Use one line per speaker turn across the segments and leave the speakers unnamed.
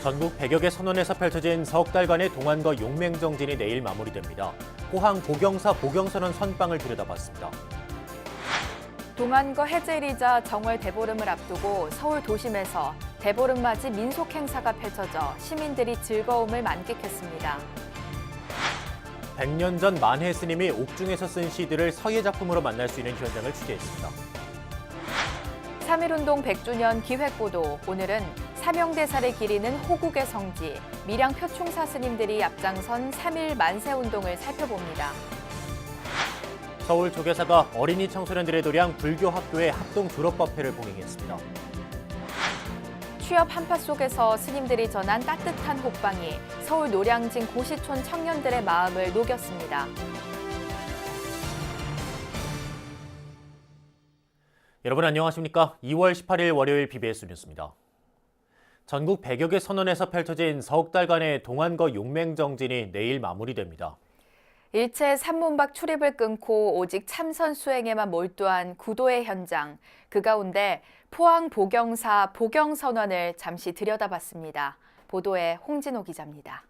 전국 100여 개 선원에서 펼쳐진 석 달간의 동안거 용맹정진이 내일 마무리됩니다. 포항 보경사 보경선언 선빵을 들여다봤습니다.
동안거 해제일이자 정월 대보름을 앞두고 서울 도심에서 대보름 맞이 민속 행사가 펼쳐져 시민들이 즐거움을 만끽했습니다.
100년 전 만해 스님이 옥중에서 쓴 시들을 서예 작품으로 만날 수 있는 현장을 취재했습니다.
3.1운동 100주년 기획보도, 오늘은 사명대사를 기리는 호국의 성지, 밀양 표충사 스님들이 앞장선 3.1 만세운동을 살펴봅니다.
서울 조계사가 어린이 청소년들의 도량 불교 학교의 합동 졸업법회를 봉행했습니다.
취업 한파 속에서 스님들이 전한 따뜻한 호빵이 서울 노량진 고시촌 청년들의 마음을 녹였습니다.
여러분 안녕하십니까? 2월 18일 월요일 BBS 뉴스입니다. 전국 100여 개 선원에서 펼쳐진 석 달간의 동안거 용맹정진이 내일 마무리됩니다.
일체 산문박 출입을 끊고 오직 참선 수행에만 몰두한 구도의 현장, 그 가운데 포항 보경사 보경선언을 잠시 들여다봤습니다. 보도에 홍진호 기자입니다.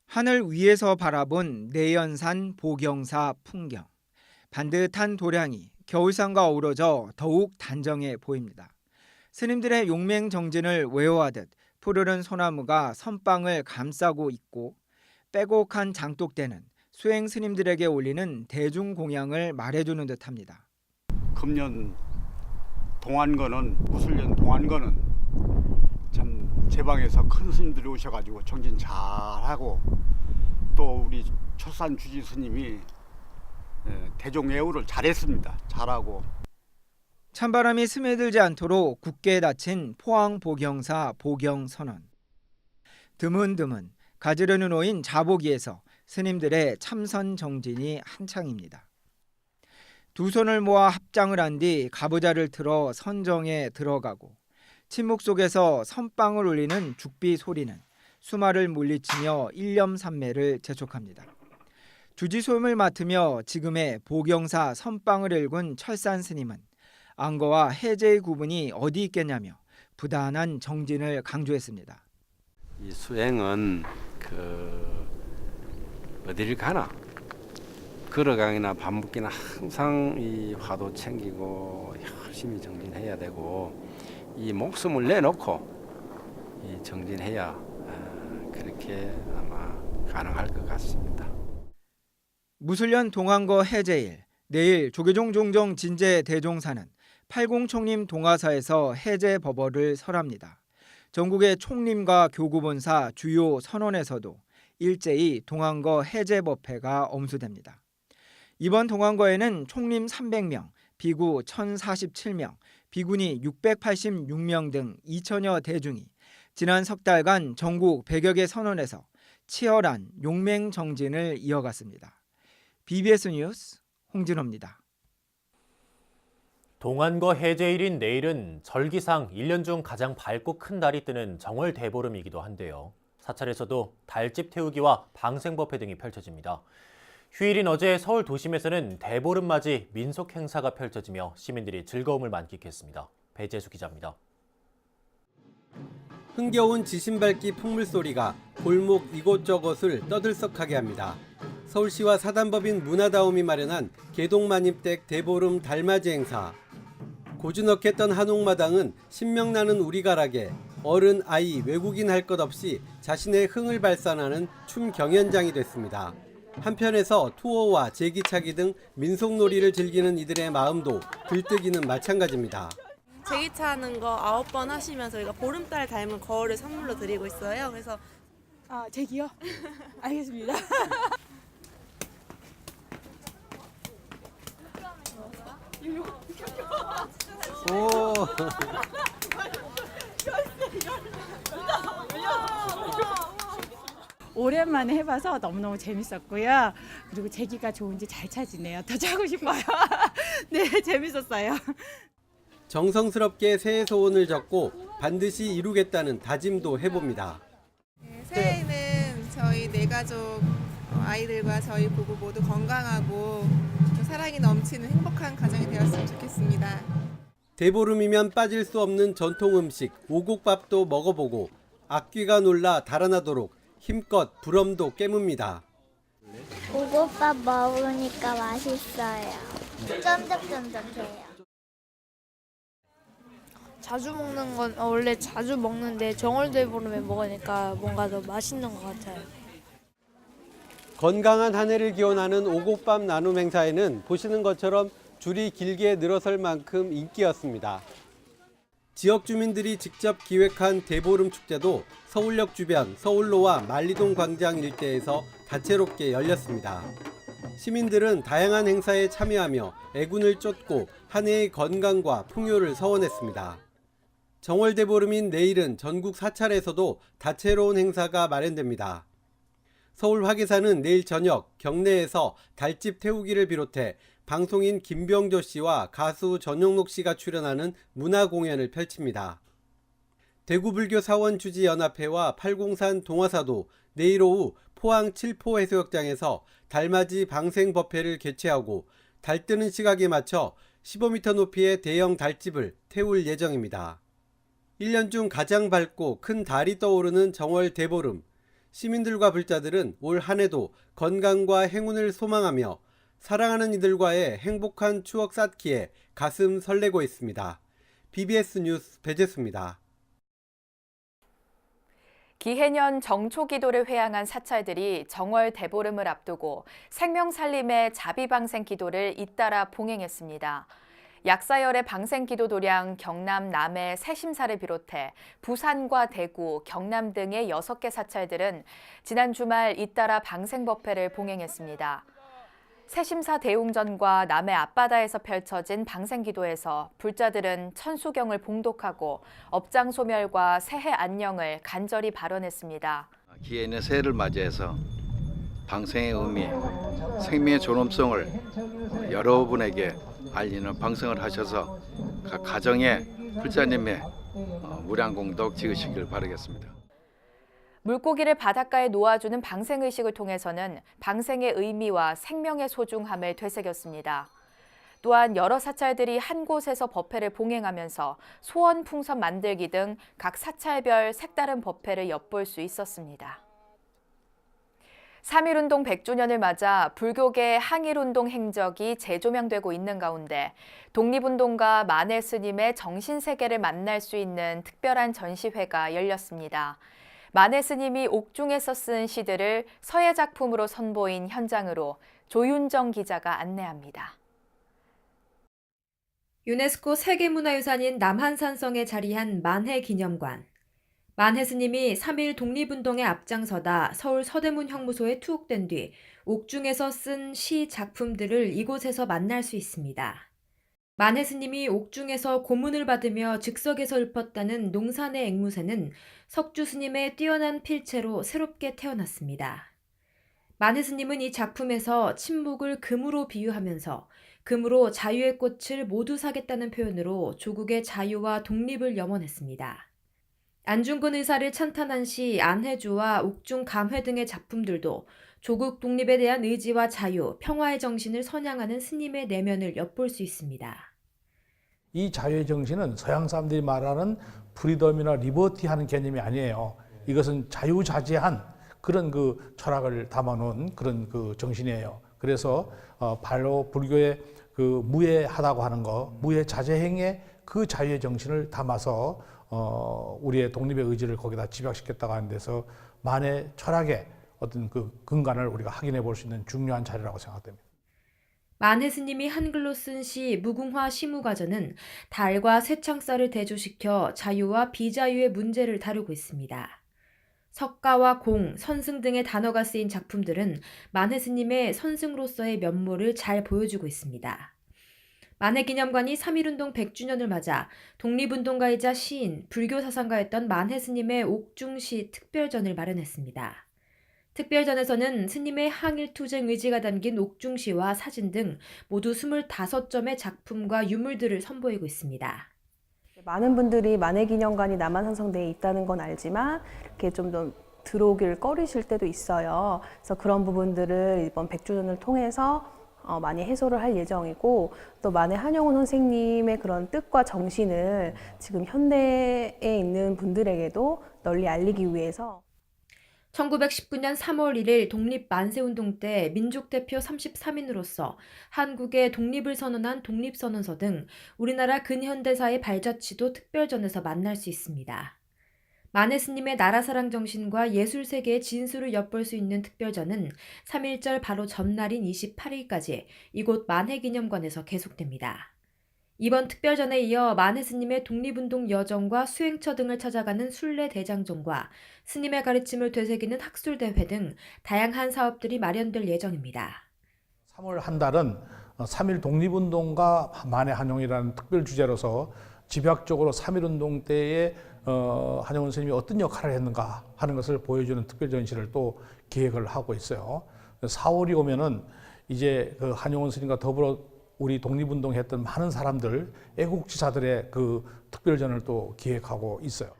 하늘 위에서 바라본 내연산 보경사 풍경. 반듯한 도량이 겨울산과 어우러져 더욱 단정해 보입니다. 스님들의 용맹정진을 외워하듯 푸르른 소나무가 선빵을 감싸고 있고 빼곡한 장독대는 수행 스님들에게 올리는 대중공양을 말해주는 듯합니다.
금년 동안거는 무술년 동안거는 참 제 방에서 큰 스님들이 오셔가지고 정진 잘하고 또 우리 초산 주지 스님이 대종애우를 잘했습니다. 잘하고.
찬바람이 스며들지 않도록 굳게 닫힌 포항 보경사 보경선언. 드문드문 가지런히 놓인 자보기에서 스님들의 참선 정진이 한창입니다. 두 손을 모아 합장을 한 뒤 가부좌를 틀어 선정에 들어가고 침묵 속에서 선빵을 울리는 죽비 소리는 수마를 물리치며 일념삼매를 재촉합니다. 주지소음을 맡으며 지금의 보경사 선빵을 일군 철산 스님은 안거와 해제의 구분이 어디 있겠냐며 부단한 정진을 강조했습니다.
이 수행은 어디를 가나 걸어가기나 밥 먹기나 항상 이 화도 챙기고 열심히 정진해야 되고 이 목숨을 내놓고 이 정진해야 그렇게 아마 가능할 것 같습니다.
무술년 동안거 해제일, 내일 조계종 종정 진제 대종사는 팔공총림 동화사에서 해제 법어를 설합니다. 전국의 총림과 교구본사 주요 선원에서도 일제히 동안거 해제 법회가 엄수됩니다. 이번 동안거에는 총림 300명, 비구 1047명, 비군이 686명 등 2천여 대중이 지난 석 달간 전국 100여 개 선원에서 치열한 용맹정진을 이어갔습니다. BBS 뉴스 홍진호입니다.
동안거 해제일인 내일은 절기상 1년 중 가장 밝고 큰 달이 뜨는 정월 대보름이기도 한데요. 사찰에서도 달집 태우기와 방생법회 등이 펼쳐집니다. 휴일인 어제 서울 도심에서는 대보름 맞이 민속 행사가 펼쳐지며 시민들이 즐거움을 만끽했습니다. 배재수 기자입니다.
흥겨운 지신밟기 풍물소리가 골목 이곳저곳을 떠들썩하게 합니다. 서울시와 사단법인 문화다움이 마련한 개동만입댁 대보름 달맞이 행사. 고즈넉했던 한옥마당은 신명나는 우리가락에 어른, 아이, 외국인 할 것 없이 자신의 흥을 발산하는 춤 경연장이 됐습니다. 한편에서 투어와 제기차기 등 민속놀이를 즐기는 이들의 마음도 들뜨기는 마찬가지입니다.
제기차 하는 거 9번 하시면 저희가 보름달 닮은 거울을 선물로 드리고 있어요. 그래서
제기요? 알겠습니다.
오.
오랜만에 해봐서 너무너무 재밌었고요. 그리고 제기가 좋은지 잘 찾으네요. 더 자고 싶어요. 네, 재밌었어요.
정성스럽게 새해 소원을 적고 반드시 이루겠다는 다짐도 해봅니다.
새해에는 저희 네 가족 아이들과 저희 부부 모두 건강하고 사랑이 넘치는 행복한 가정이 되었으면 좋겠습니다.
대보름이면 빠질 수 없는 전통 음식 오곡밥도 먹어보고 악귀가 놀라 달아나도록 힘껏 부럼도 깨뭅니다.
오곡밥 먹으니까 맛있어요. 쫀득쫀득해요.
자주 먹는 건 원래 자주 먹는데 정월대보름에 먹으니까 뭔가 더 맛있는 것 같아요.
건강한 한 해를 기원하는 오곡밥 나눔 행사에는 보시는 것처럼 줄이 길게 늘어설 만큼 인기였습니다. 지역 주민들이 직접 기획한 대보름 축제도 서울역 주변 서울로와 만리동 광장 일대에서 다채롭게 열렸습니다. 시민들은 다양한 행사에 참여하며 애군을 쫓고 한 해의 건강과 풍요를 서원했습니다. 정월대보름인 내일은 전국 사찰에서도 다채로운 행사가 마련됩니다. 서울 화계산은 내일 저녁 경내에서 달집 태우기를 비롯해 방송인 김병조 씨와 가수 전용록 씨가 출연하는 문화 공연을 펼칩니다. 대구불교사원주지연합회와 팔공산 동화사도 내일 오후 포항 칠포해수욕장에서 달맞이 방생법회를 개최하고 달 뜨는 시각에 맞춰 15m 높이의 대형 달집을 태울 예정입니다. 1년 중 가장 밝고 큰 달이 떠오르는 정월 대보름. 시민들과 불자들은 올 한 해도 건강과 행운을 소망하며 사랑하는 이들과의 행복한 추억 쌓기에 가슴 설레고 있습니다. BBS 뉴스 배재수입니다.
기해년 정초기도를 회양한 사찰들이 정월 대보름을 앞두고 생명살림의 자비방생 기도를 잇따라 봉행했습니다. 약사열의 방생기도 도량 경남 남해 새심사를 비롯해 부산과 대구, 경남 등의 6개 사찰들은 지난 주말 잇따라 방생법회를 봉행했습니다. 새심사 대웅전과 남해 앞바다에서 펼쳐진 방생기도에서 불자들은 천수경을 봉독하고 업장 소멸과 새해 안녕을 간절히 발언했습니다.
기해년 새해를 맞이해서 방생의 의미, 생명의 존엄성을 여러분에게 알리는 방송을 하셔서 각 가정의 불자님의 무량공덕 지으시길 바라겠습니다.
물고기를 바닷가에 놓아주는 방생의식을 통해서는 방생의 의미와 생명의 소중함을 되새겼습니다. 또한 여러 사찰들이 한 곳에서 법회를 봉행하면서 소원 풍선 만들기 등 각 사찰별 색다른 법회를 엿볼 수 있었습니다. 3.1운동 100주년을 맞아 불교계 항일운동 행적이 재조명되고 있는 가운데 독립운동가 만해 스님의 정신세계를 만날 수 있는 특별한 전시회가 열렸습니다. 만해 스님이 옥중에서 쓴 시들을 서예 작품으로 선보인 현장으로 조윤정 기자가 안내합니다.
유네스코 세계문화유산인 남한산성에 자리한 만해 기념관. 만해 스님이 3.1 독립운동에 앞장서다 서울 서대문 형무소에 투옥된 뒤 옥중에서 쓴 시 작품들을 이곳에서 만날 수 있습니다. 만해 스님이 옥중에서 고문을 받으며 즉석에서 읊었다는 농산의 앵무새는 석주 스님의 뛰어난 필체로 새롭게 태어났습니다. 만해 스님은 이 작품에서 침묵을 금으로 비유하면서 금으로 자유의 꽃을 모두 사겠다는 표현으로 조국의 자유와 독립을 염원했습니다. 안중근 의사를 찬탄한 시 안해주와 옥중 감회 등의 작품들도 조국 독립에 대한 의지와 자유, 평화의 정신을 선양하는 스님의 내면을 엿볼 수 있습니다.
이 자유의 정신은 서양 사람들이 말하는 프리덤이나 리버티 하는 개념이 아니에요. 이것은 자유자재한 그런 그 철학을 담아놓은 그런 그 정신이에요. 그래서 바로 불교의 그 무예하다고 하는 거, 무예자재행의 그 자유의 정신을 담아서 우리의 독립의 의지를 거기다 집약시켰다고 하는 데서 만해 철학의 어떤 그 근간을 우리가 확인해 볼 수 있는 중요한 자료라고 생각됩니다.
만해 스님이 한글로 쓴 시 무궁화 시무가전은 달과 쇠창살을 대조시켜 자유와 비자유의 문제를 다루고 있습니다. 석가와 공, 선승 등의 단어가 쓰인 작품들은 만해 스님의 선승으로서의 면모를 잘 보여주고 있습니다. 만해 기념관이 3.1운동 100주년을 맞아 독립운동가이자 시인, 불교 사상가였던 만해 스님의 옥중시 특별전을 마련했습니다. 특별전에서는 스님의 항일투쟁 의지가 담긴 옥중시와 사진 등 모두 25점의 작품과 유물들을 선보이고 있습니다.
많은 분들이 만해 기념관이 남한산성대에 있다는 건 알지만 이렇게 좀 더 들어오길 꺼리실 때도 있어요. 그래서 그런 부분들을 이번 100주년을 통해서 많이 해소를 할 예정이고 또 만해 한용운 선생님의 그런 뜻과 정신을 지금 현대에 있는 분들에게도 널리 알리기 위해서
1919년 3월 1일 독립 만세운동 때 민족대표 33인으로서 한국의 독립을 선언한 독립선언서 등 우리나라 근현대사의 발자취도 특별전에서 만날 수 있습니다. 만해 스님의 나라사랑 정신과 예술세계의 진수를 엿볼 수 있는 특별전은 3.1절 바로 전날인 28일까지 이곳 만해기념관에서 계속됩니다. 이번 특별전에 이어 만해 스님의 독립운동 여정과 수행처 등을 찾아가는 순례대장정과 스님의 가르침을 되새기는 학술대회 등 다양한 사업들이 마련될 예정입니다.
3월 한 달은 3.1 독립운동과 만해 한용이라는 특별 주제로서 집약적으로 3.1운동 때에 한용운 스님이 어떤 역할을 했는가 하는 것을 보여주는 특별 전시를 또 기획을 하고 있어요. 4월이 오면은 이제 그 한용운 스님과 더불어 우리 독립운동 했던 많은 사람들, 애국지사들의 그 특별전을 또 기획하고 있어요.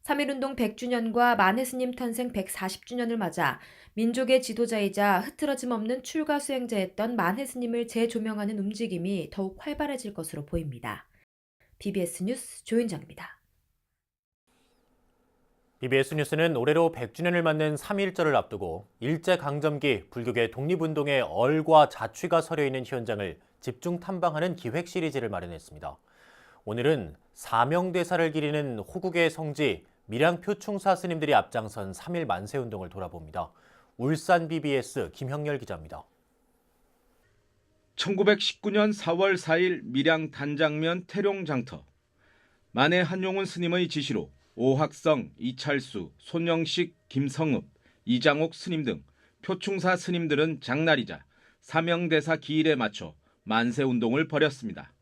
3.1운동 100주년과 만해 스님 탄생 140주년을 맞아 민족의 지도자이자 흐트러짐 없는 출가 수행자였던 만해 스님을 재조명하는 움직임이 더욱 활발해질 것으로 보입니다. BBS 뉴스 조윤정입니다.
BBS 뉴스는 올해로 100주년을 맞는 3.1절을 앞두고 일제강점기 불교계 독립운동의 얼과 자취가 서려 있는 현장을 집중 탐방하는 기획 시리즈를 마련했습니다. 오늘은 사명대사를 기리는 호국의 성지 밀양표충사 스님들이 앞장선 3.1 만세운동을 돌아봅니다. 울산 BBS 김형렬 기자입니다.
1919년 4월 4일 밀양 단장면 태룡장터. 만해 한용운 스님의 지시로 오학성, 이찰수, 손영식, 김성읍, 이장옥 스님 등 표충사 스님들은 장날이자 사명대사 기일에 맞춰 만세운동을 벌였습니다.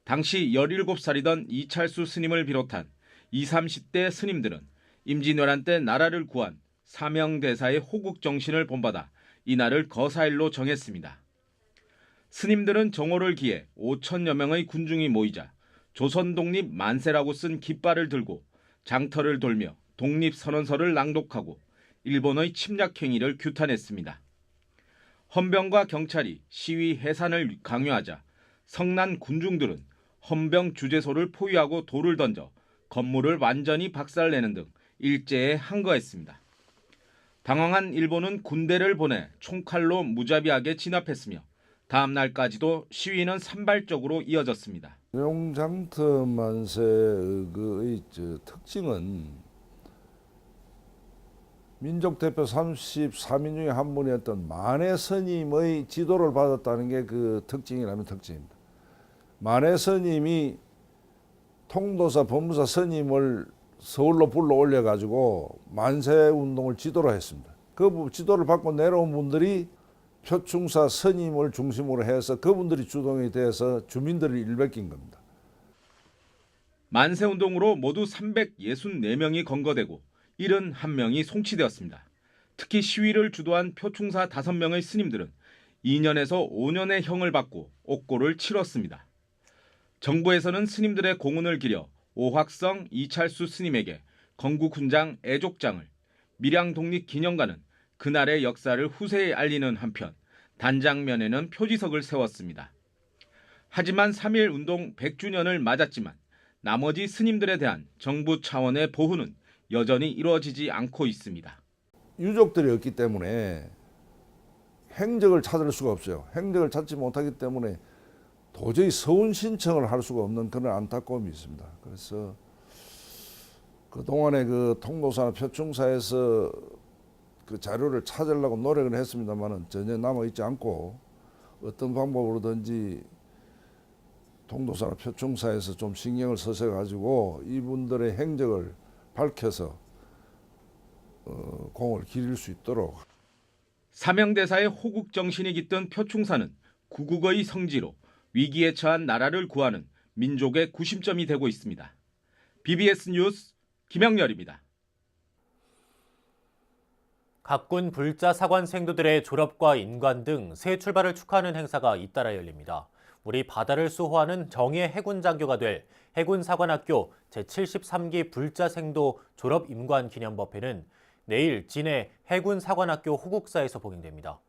당시 17살이던 이찰수 스님을 비롯한 20, 30대 스님들은 임진왜란 때 나라를 구한 사명대사의 호국 정신을 본받아 이날을 거사일로 정했습니다. 스님들은 정오를 기해 5천여 명의 군중이 모이자 조선 독립 만세라고 쓴 깃발을 들고 장터를 돌며 독립선언서를 낭독하고 일본의 침략 행위를 규탄했습니다. 헌병과 경찰이 시위 해산을 강요하자 성난 군중들은 헌병 주재소를 포위하고 돌을 던져 건물을 완전히 박살내는 등 일제에 항거했습니다. 당황한 일본은 군대를 보내 총칼로 무자비하게 진압했으며 다음 날까지도 시위는 산발적으로 이어졌습니다.
태룡장터 만세의 특징은 민족대표 33인 중에 한 분이었던 만해 스님의 지도를 받았다는 게 그 특징이라면 특징입니다. 만해 스님이 통도사, 법무사 스님을 서울로 불러 올려가지고 만세운동을 지도로 했습니다. 그 지도를 받고 내려온 분들이 표충사 스님을 중심으로 해서 그분들이 주동이 돼서 주민들을 일베낀 겁니다.
만세운동으로 모두 364명이 건거되고 71명이 송치되었습니다. 특히 시위를 주도한 표충사 5명의 스님들은 2년에서 5년의 형을 받고 옥고를 치렀습니다. 정부에서는 스님들의 공훈을 기려 오학성, 이찰수 스님에게 건국훈장 애족장을, 밀양독립기념관은 그날의 역사를 후세에 알리는 한편 단장면에는 표지석을 세웠습니다. 하지만 3.1 운동 100주년을 맞았지만 나머지 스님들에 대한 정부 차원의 보호는 여전히 이루어지지 않고 있습니다.
유족들이 없기 때문에 행적을 찾을 수가 없어요. 행적을 찾지 못하기 때문에 도저히 서운 신청을 할 수가 없는 그런 안타까움이 있습니다. 그래서 그동안에 그 통도사나 표충사에서 그 자료를 찾으려고 노력을 했습니다만은 전혀 남아있지 않고 어떤 방법으로든지 통도사나 표충사에서 좀 신경을 써서 가지고 이분들의 행적을 밝혀서 공을 기릴 수 있도록.
사명대사의 호국 정신이 깃든 표충사는 구국의 성지로 위기에 처한 나라를 구하는 민족의 구심점이 되고 있습니다. BBS 뉴스 김영렬입니다.
각군 불자 사관 생도들의 졸업과 인관 등 새 출발을 축하하는 행사가 잇따라 열립니다. 우리 바다를 수호하는 정예 해군 장교가 될 해군사관학교 제73기 불자 생도 졸업 임관 기념법회는 내일 진해 해군사관학교 호국사에서 봉행됩니다.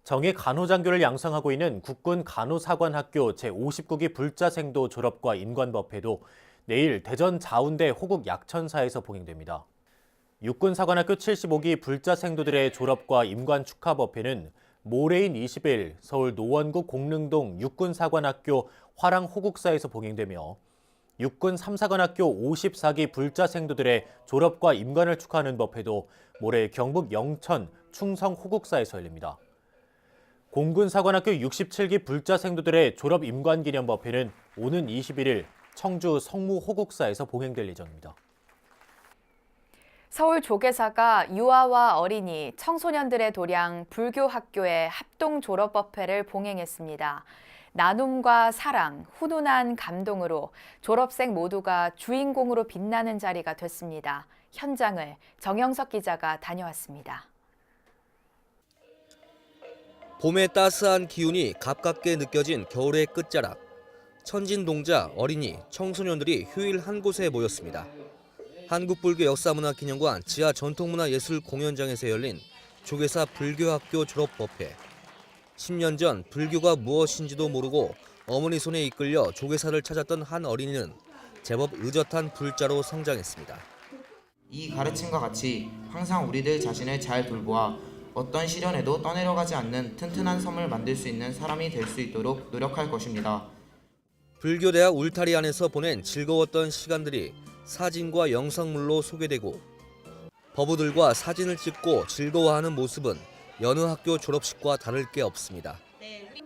정예 간호장교를 양성하고 있는 국군 간호사관학교 제59기 불자생도 졸업과 임관법회도 내일 대전 자운대 호국 약천사에서 봉행됩니다. 육군사관학교 75기 불자생도들의 졸업과 임관 축하법회는 모레인 20일 서울 노원구 공릉동 육군사관학교 화랑호국사에서 봉행되며 육군 3사관학교 54기 불자생도들의 졸업과 임관을 축하하는 법회도 모레 경북 영천 충성호국사에서 열립니다. 공군사관학교 67기 불자생도들의 졸업 임관 기념 법회는 오는 21일 청주 성무호국사에서 봉행될 예정입니다.
서울 조계사가 유아와 어린이, 청소년들의 도량 불교 학교의 합동 졸업 법회를 봉행했습니다. 나눔과 사랑, 훈훈한 감동으로 졸업생 모두가 주인공으로 빛나는 자리가 됐습니다. 현장을 정영석 기자가 다녀왔습니다.
봄의 따스한 기운이 가깝게 느껴진 겨울의 끝자락. 천진동자, 어린이, 청소년들이 휴일 한 곳에 모였습니다. 한국불교 역사문화기념관 지하 전통문화예술 공연장에서 열린 조계사 불교학교 졸업법회. 10년 전 불교가 무엇인지도 모르고 어머니 손에 이끌려 조계사를 찾았던 한 어린이는 제법 의젓한 불자로 성장했습니다.
이 가르침과 같이 항상 우리들 자신을 잘 돌보아 어떤 시련에도 떠내려가지 않는 튼튼한 섬을 만들 수 있는 사람이 될 수 있도록 노력할 것입니다.
불교대학 울타리 안에서 보낸 즐거웠던 시간들이 사진과 영상물로 소개되고 법우들과 사진을 찍고 즐거워하는 모습은 여느 학교 졸업식과 다를 게 없습니다.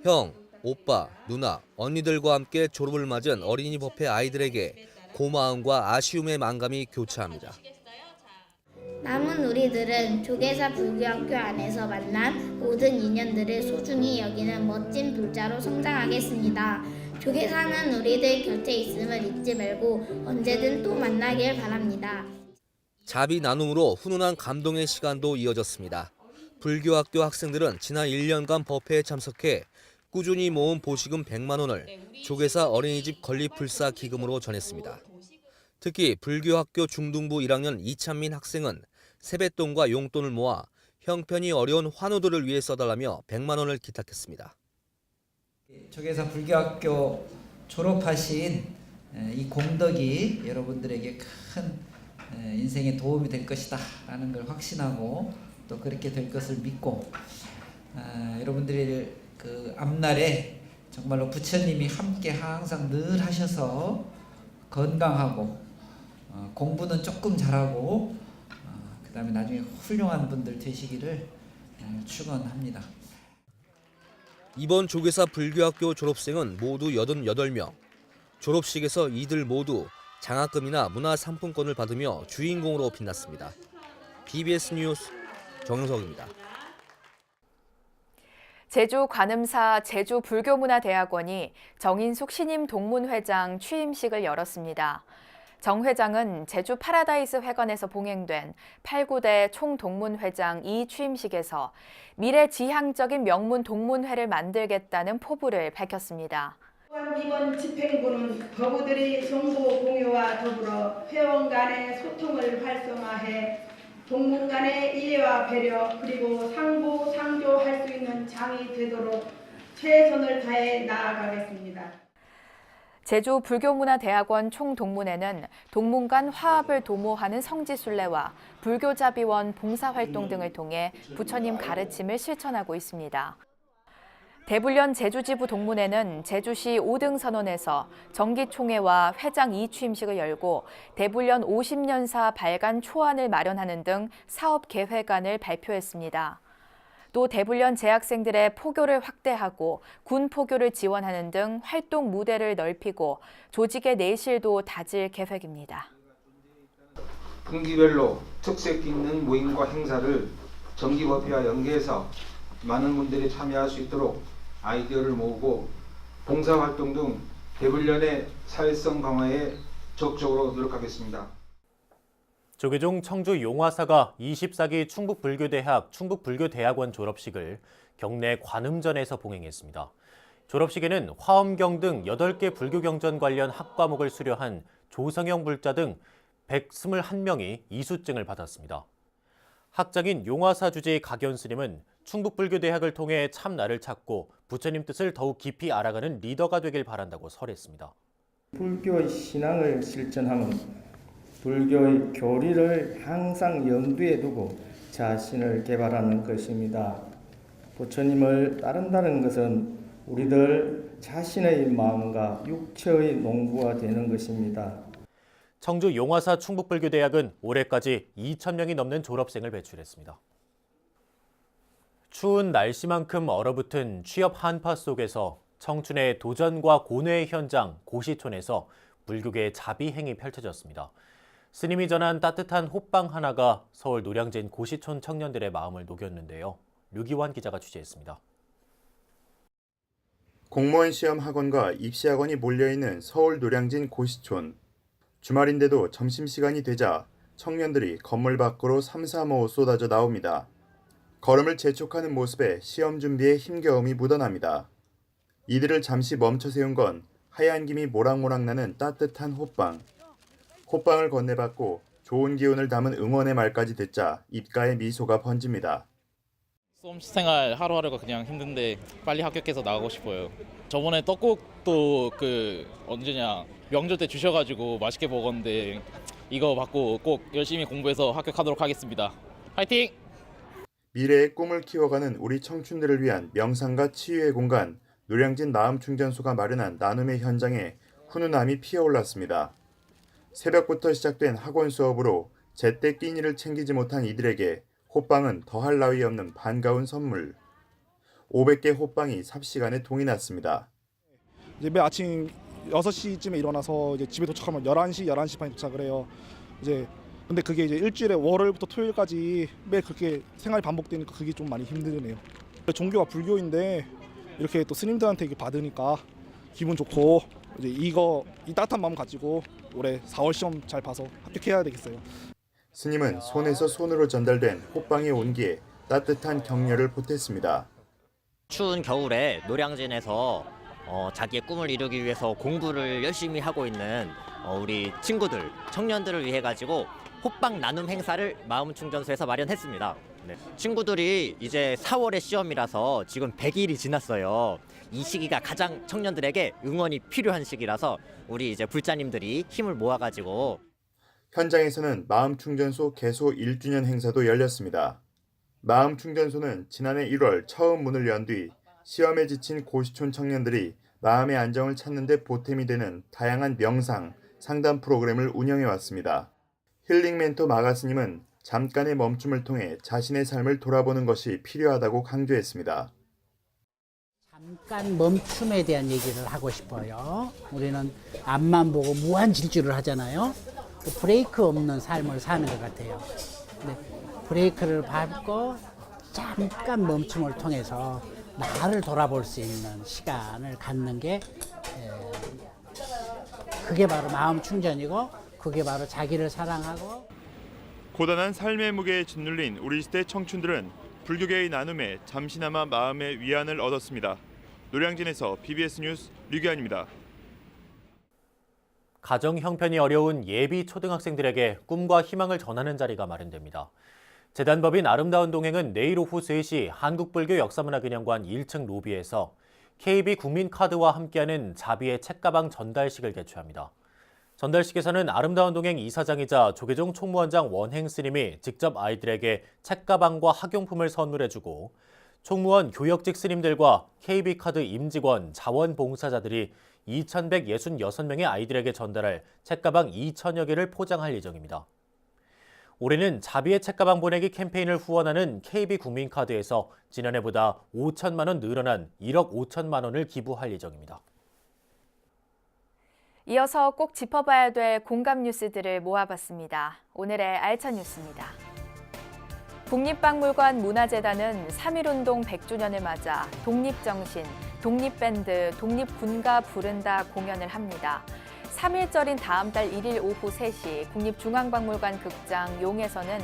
형, 오빠, 누나, 언니들과 함께 졸업을 맞은 어린이 법회 아이들에게 고마움과 아쉬움의 만감이 교차합니다.
남은 우리들은 조계사 불교학교 안에서 만난 모든 인연들을 소중히 여기는 멋진 불자로 성장하겠습니다. 조계사는 우리들 곁에 있음을 잊지 말고 언제든 또 만나길 바랍니다.
자비 나눔으로 훈훈한 감동의 시간도 이어졌습니다. 불교학교 학생들은 지난 1년간 법회에 참석해 꾸준히 모은 보시금 100만 원을 조계사 어린이집 건립불사 기금으로 전했습니다. 특히 불교학교 중등부 1학년 이찬민 학생은 세뱃돈과 용돈을 모아 형편이 어려운 환우들을 위해 써달라며 100만 원을 기탁했습니다.
조계사 불교학교 졸업하신 이 공덕이 여러분들에게 큰 인생에 도움이 될 것이다 라는 걸 확신하고 또 그렇게 될 것을 믿고 여러분들이 그 앞날에 정말로 부처님이 함께 항상 늘 하셔서 건강하고 공부는 조금 잘하고 그다음에 나중에 훌륭한 분들 되시기를 축원합니다.
이번 조계사 불교학교 졸업생은 모두 88명. 졸업식에서 이들 모두 장학금이나 문화상품권을 받으며 주인공으로 빛났습니다. BBS 뉴스 정영석입니다.
제주 관음사 제주불교문화대학원이 정인숙 신임 동문회장 취임식을 열었습니다. 정 회장은 제주 파라다이스 회관에서 봉행된 8, 9대 총동문회장 이 취임식에서 미래지향적인 명문 동문회를 만들겠다는 포부를 밝혔습니다.
또한 이번 집행부는 법우들이 정보 공유와 더불어 회원 간의 소통을 활성화해 동문 간의 이해와 배려 그리고 상부 상조할 수 있는 장이 되도록 최선을 다해 나아가겠습니다.
제주불교문화대학원 총동문회는 동문 간 화합을 도모하는 성지순례와 불교자비원 봉사활동 등을 통해 부처님 가르침을 실천하고 있습니다. 대불련 제주지부 동문회는 제주시 5등 선원에서 정기총회와 회장 2취임식을 열고 대불련 50년사 발간 초안을 마련하는 등 사업 계획안을 발표했습니다. 또 대불련 재학생들의 포교를 확대하고 군 포교를 지원하는 등 활동 무대를 넓히고 조직의 내실도 다질 계획입니다.
분기별로 특색 있는 모임과 행사를 정기법회와 연계해서 많은 분들이 참여할 수 있도록 아이디어를 모으고 봉사활동 등 대불련의 사회성 강화에 적극적으로 노력하겠습니다.
조계종 청주 용화사가 24기 충북불교대학 충북불교대학원 졸업식을 경내 관음전에서 봉행했습니다. 졸업식에는 화엄경 등 8개 불교경전 관련 학과목을 수료한 조성영 불자 등 121명이 이수증을 받았습니다. 학장인 용화사 주지 각연 스님은 충북불교대학을 통해 참나를 찾고 부처님 뜻을 더욱 깊이 알아가는 리더가 되길 바란다고 설했습니다.
불교의 신앙을 실천하면 불교의 교리를 항상 염두에 두고 자신을 개발하는 것입니다. 부처님을 따른다는 것은 우리들 자신의 마음과 육체의 농부가 되는 것입니다.
청주 용화사 충북불교대학은 올해까지 2,000명이 넘는 졸업생을 배출했습니다. 추운 날씨만큼 얼어붙은 취업 한파 속에서 청춘의 도전과 고뇌의 현장 고시촌에서 불교계의 자비행이 펼쳐졌습니다. 스님이 전한 따뜻한 호빵 하나가 서울 노량진 고시촌 청년들의 마음을 녹였는데요. 류기환 기자가 취재했습니다.
공무원 시험 학원과 입시 학원이 몰려있는 서울 노량진 고시촌. 주말인데도 점심시간이 되자 청년들이 건물 밖으로 삼삼오오 쏟아져 나옵니다. 걸음을 재촉하는 모습에 시험 준비에 힘겨움이 묻어납니다. 이들을 잠시 멈춰 세운 건 하얀 김이 모락모락 나는 따뜻한 호빵. 호빵을 건네받고 좋은 기운을 담은 응원의 말까지 듣자 입가에 미소가 번집니다.
수험생활 하루하루가 그냥 힘든데 빨리 합격해서 나가고 싶어요. 저번에 떡국도 언제냐 명절 때 주셔가지고 맛있게 먹었는데 이거 받고 꼭 열심히 공부해서 합격하도록 하겠습니다. 화이팅!
미래의 꿈을 키워가는 우리 청춘들을 위한 명상과 치유의 공간 노량진 마음충전소가 마련한 나눔의 현장에 훈훈함이 피어올랐습니다. 새벽부터 시작된 학원 수업으로 제때 끼니를 챙기지 못한 이들에게 호빵은 더할 나위 없는 반가운 선물. 500개 호빵이 삽시간에 동이 났습니다.
이제 매일 아침 6시쯤에 일어나서 이제 집에 도착하면 11시 반에 도착을 해요. 근데 그게 이제 일주일에 월요일부터 토요일까지 매일 그렇게 생활이 반복되니까 그게 좀 많이 힘드네요. 종교가 불교인데 이렇게 또 스님들한테 받으니까 기분 좋고 이제 이 따뜻한 마음 가지고 올해 4월 시험 잘 봐서 합격해야 되겠어요.
스님은 손에서 손으로 전달된 호빵의 온기에 따뜻한 격려를 보탰습니다.
추운 겨울에 노량진에서 자기의 꿈을 이루기 위해서 공부를 열심히 하고 있는 우리 친구들, 청년들을 위해 가지고 호빵 나눔 행사를 마음충전소에서 마련했습니다. 네. 친구들이 이제 4월에 시험이라서 지금 100일이 지났어요. 이 시기가 가장 청년들에게 응원이 필요한 시기라서 우리 이제 불자님들이 힘을 모아가지고
현장에서는 마음충전소 개소 1주년 행사도 열렸습니다. 마음충전소는 지난해 1월 처음 문을 연 뒤 시험에 지친 고시촌 청년들이 마음의 안정을 찾는 데 보탬이 되는 다양한 명상, 상담 프로그램을 운영해왔습니다. 힐링 멘토 마가스님은 잠깐의 멈춤을 통해 자신의 삶을 돌아보는 것이 필요하다고 강조했습니다.
잠깐 멈춤에 대한 얘기를 하고 싶어요. 우리는 앞만 보고 무한 질주를 하잖아요. 브레이크 없는 삶을 사는 것 같아요. 브레이크를 밟고 잠깐 멈춤을 통해서 나를 돌아볼 수 있는 시간을 갖는 게 그게 바로 마음 충전이고 그게 바로 자기를 사랑하고
고단한 삶의 무게에 짓눌린 우리 시대 청춘들은 불교계의 나눔에 잠시나마 마음의 위안을 얻었습니다. 노량진에서 BBS 뉴스 류기환입니다.
가정 형편이 어려운 예비 초등학생들에게 꿈과 희망을 전하는 자리가 마련됩니다. 재단법인 아름다운 동행은 내일 오후 3시 한국불교 역사문화기념관 1층 로비에서 KB 국민카드와 함께하는 자비의 책가방 전달식을 개최합니다. 전달식에서는 아름다운 동행 이사장이자 조계종 총무원장 원행 스님이 직접 아이들에게 책가방과 학용품을 선물해주고 총무원 교역직 스님들과 KB카드 임직원, 자원봉사자들이 2,166명의 아이들에게 전달할 책가방 2,000여 개를 포장할 예정입니다. 올해는 자비의 책가방 보내기 캠페인을 후원하는 KB국민카드에서 지난해보다 5천만 원 늘어난 1억 5천만 원을 기부할 예정입니다.
이어서 꼭 짚어봐야 될 공감 뉴스들을 모아봤습니다. 오늘의 알찬 뉴스입니다. 국립박물관 문화재단은 3.1운동 100주년을 맞아 독립정신, 독립밴드, 독립군가 부른다 공연을 합니다. 3.1절인 다음 달 1일 오후 3시 국립중앙박물관 극장 용에서는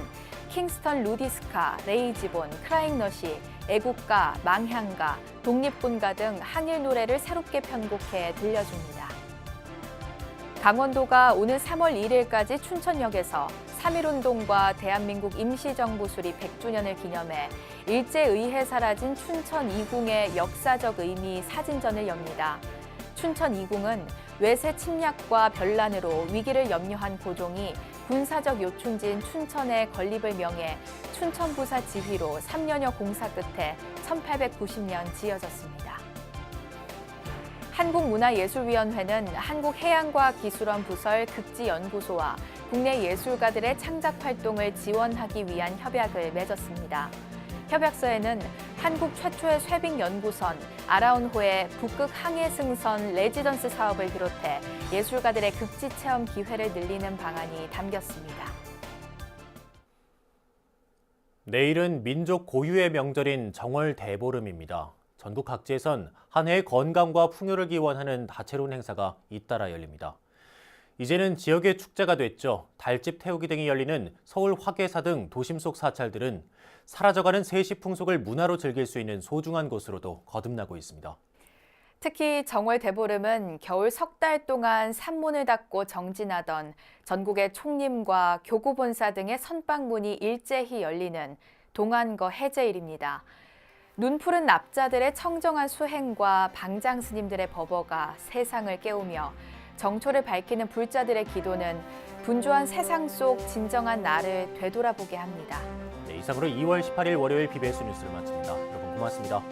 킹스턴 루디스카, 레이지본, 크라잉넛이 애국가, 망향가, 독립군가 등 항일 노래를 새롭게 편곡해 들려줍니다. 강원도가 오늘 3월 1일까지 춘천역에서 3.1운동과 대한민국 임시정부 수립 100주년을 기념해 일제의회 사라진 춘천 2궁의 역사적 의미 사진전을 엽니다. 춘천 2궁은 외세 침략과 변란으로 위기를 염려한 고종이 군사적 요충지인 춘천에 건립을 명해 춘천부사 지휘로 3년여 공사 끝에 1890년 지어졌습니다. 한국문화예술위원회는 한국해양과학기술원 부설 극지연구소와 국내 예술가들의 창작 활동을 지원하기 위한 협약을 맺었습니다. 협약서에는 한국 최초의 쇠빙 연구선, 아라운호의 북극 항해승선 레지던스 사업을 비롯해 예술가들의 극지 체험 기회를 늘리는 방안이 담겼습니다.
내일은 민족 고유의 명절인 정월 대보름입니다. 전국 각지에선 한 해의 건강과 풍요를 기원하는 다채로운 행사가 잇따라 열립니다. 이제는 지역의 축제가 됐죠. 달집 태우기 등이 열리는 서울 화계사 등 도심 속 사찰들은 사라져가는 세시 풍속을 문화로 즐길 수 있는 소중한 곳으로도 거듭나고 있습니다.
특히 정월 대보름은 겨울 석 달 동안 산문을 닫고 정진하던 전국의 총림과 교구 본사 등의 선방문이 일제히 열리는 동안거 해제일입니다. 눈푸른 납자들의 청정한 수행과 방장 스님들의 법어가 세상을 깨우며 정초를 밝히는 불자들의 기도는 분주한 세상 속 진정한 나를 되돌아보게 합니다.
네, 이상으로 2월 18일 월요일 BBS 뉴스를 마칩니다. 여러분 고맙습니다.